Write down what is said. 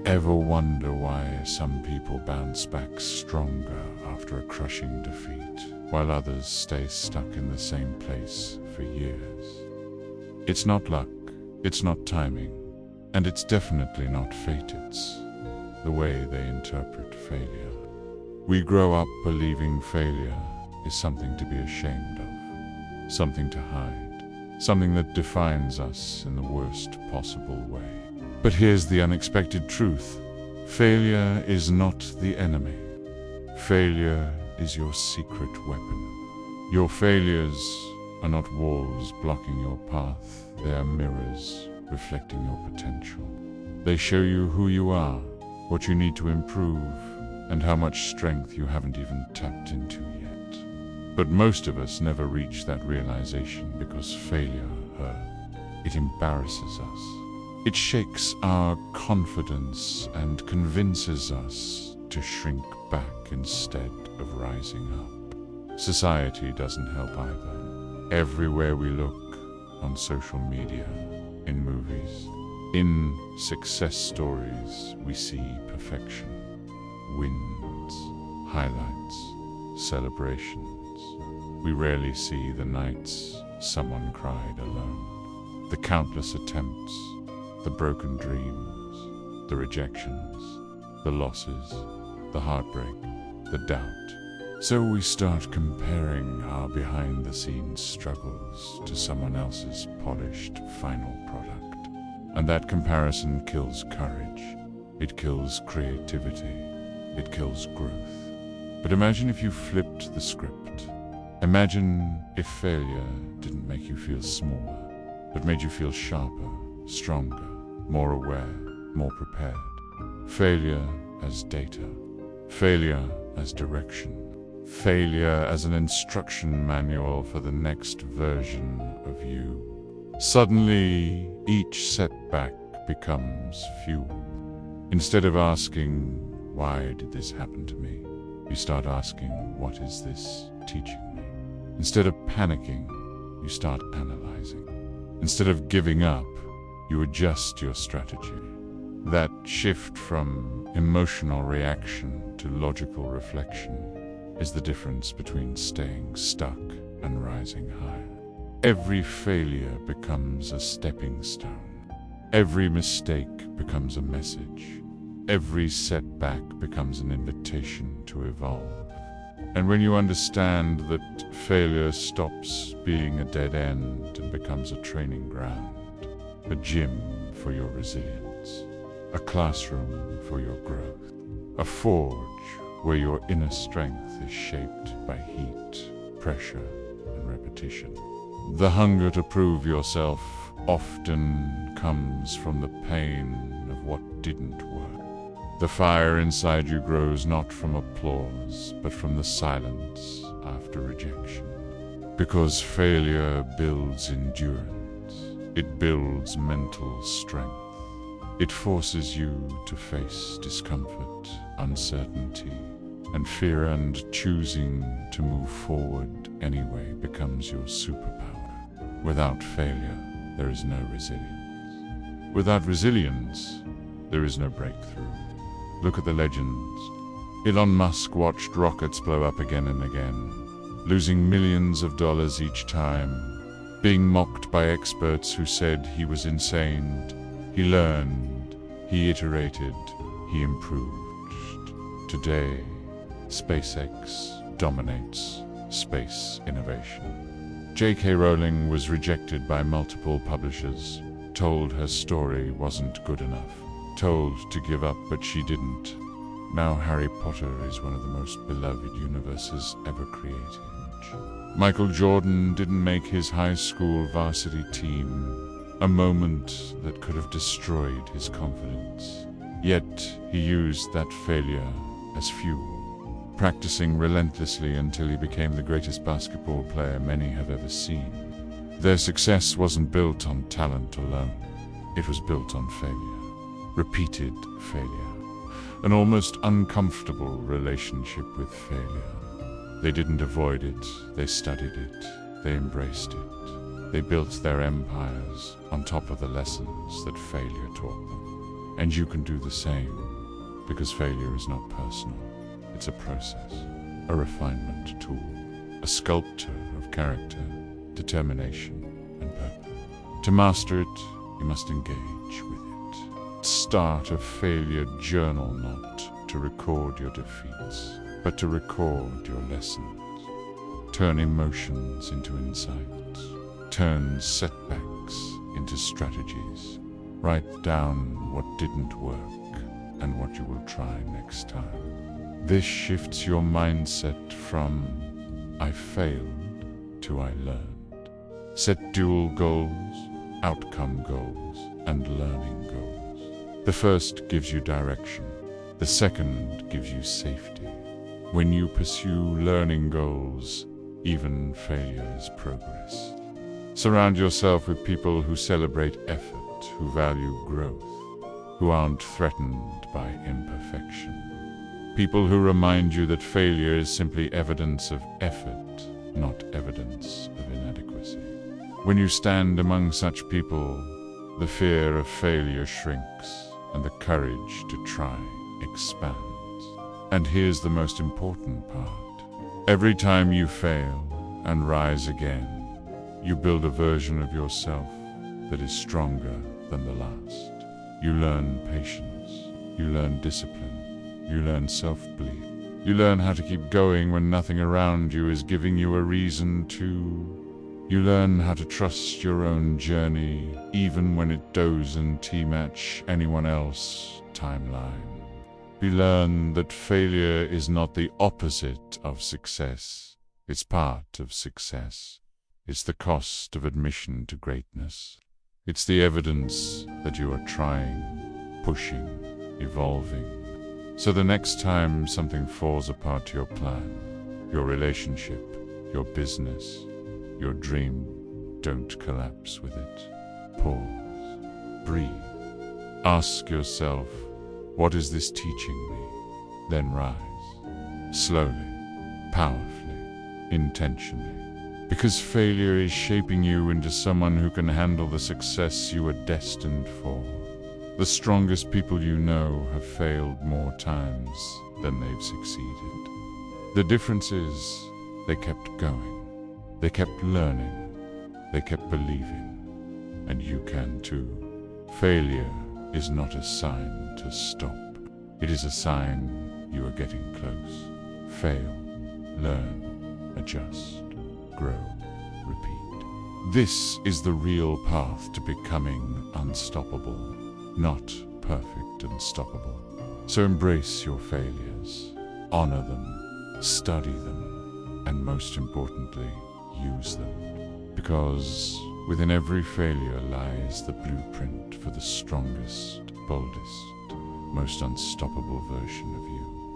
Ever wonder why some people bounce back stronger after a crushing defeat, while others stay stuck in the same place for years? It's not luck, it's not timing, and it's definitely not fate. It's the way they interpret failure. We grow up believing failure is something to be ashamed of, something to hide, something that defines us in the worst possible way. But here's the unexpected truth. Failure is not the enemy. Failure is your secret weapon. Your failures are not walls blocking your path. They are mirrors reflecting your potential. They show you who you are, what you need to improve, and how much strength you haven't even tapped into yet. But most of us never reach that realization because failure hurts. It embarrasses us. It shakes our confidence and convinces us to shrink back instead of rising up. Society doesn't help either. Everywhere we look, on social media, in movies, in success stories, we see perfection, wins, highlights, celebrations. We rarely see the nights someone cried alone, the countless attempts, the broken dreams, the rejections, the losses, the heartbreak, the doubt. So we start comparing our behind-the-scenes struggles to someone else's polished final product. And that comparison kills courage. It kills creativity. It kills growth. But imagine if you flipped the script. Imagine if failure didn't make you feel smaller, but made you feel sharper, stronger, more aware, more prepared. Failure as data. Failure as direction. Failure as an instruction manual for the next version of you. Suddenly, each setback becomes fuel. Instead of asking, why did this happen to me? You start asking, what is this teaching me? Instead of panicking, you start analyzing. Instead of giving up, you adjust your strategy. That shift from emotional reaction to logical reflection is the difference between staying stuck and rising higher. Every failure becomes a stepping stone. Every mistake becomes a message. Every setback becomes an invitation to evolve. And when you understand that failure stops being a dead end and becomes a training ground, a gym for your resilience, a classroom for your growth, a forge where your inner strength is shaped by heat, pressure, and repetition. The hunger to prove yourself often comes from the pain of what didn't work. The fire inside you grows not from applause, but from the silence after rejection. Because failure builds endurance. It builds mental strength. It forces you to face discomfort, uncertainty, and fear, and choosing to move forward anyway becomes your superpower. Without failure, there is no resilience. Without resilience, there is no breakthrough. Look at the legends. Elon Musk watched rockets blow up again and again, losing millions of dollars each time, being mocked by experts who said he was insane. He learned, he iterated, he improved. Today, SpaceX dominates space innovation. J.K. Rowling was rejected by multiple publishers, told her story wasn't good enough, told to give up, but she didn't. Now Harry Potter is one of the most beloved universes ever created. Michael Jordan didn't make his high school varsity team, a moment that could have destroyed his confidence. Yet he used that failure as fuel, practicing relentlessly until he became the greatest basketball player many have ever seen. Their success wasn't built on talent alone. It was built on failure, repeated failure, an almost uncomfortable relationship with failure. They didn't avoid it, they studied it, they embraced it. They built their empires on top of the lessons that failure taught them. And you can do the same, because failure is not personal. It's a process, a refinement tool, a sculptor of character, determination, and purpose. To master it, you must engage with it. Start a failure journal, not to record your defeats, but to record your lessons. Turn emotions into insights. Turn setbacks into strategies. Write down what didn't work and what you will try next time. This shifts your mindset from "I failed" to "I learned." Set dual goals, outcome goals, and learning goals. The first gives you direction. The second gives you safety. When you pursue learning goals, even failure is progress. Surround yourself with people who celebrate effort, who value growth, who aren't threatened by imperfection. People who remind you that failure is simply evidence of effort, not evidence of inadequacy. When you stand among such people, the fear of failure shrinks and the courage to try expands. And here's the most important part. Every time you fail and rise again, you build a version of yourself that is stronger than the last. You learn patience, you learn discipline, you learn self-belief. You learn how to keep going when nothing around you is giving you a reason to. You learn how to trust your own journey, even when it doesn't match anyone else's timeline. You learn that failure is not the opposite of success. It's part of success. It's the cost of admission to greatness. It's the evidence that you are trying, pushing, evolving. So the next time something falls apart to your plan, your relationship, your business, your dream, don't collapse with it. Pause. Breathe. Ask yourself, what is this teaching me? Then rise. Slowly, powerfully, intentionally. Because failure is shaping you into someone who can handle the success you are destined for. The strongest people you know have failed more times than they've succeeded. The difference is, they kept going. They kept learning. They kept believing. And you can too. Failure is not a sign to stop. It is a sign you are getting close. Fail, learn, adjust, grow, repeat. This is the real path to becoming unstoppable, not perfect and stoppable. So embrace your failures, honor them, study them, and most importantly, use them. Because within every failure lies the blueprint for the strongest, boldest, most unstoppable version of you.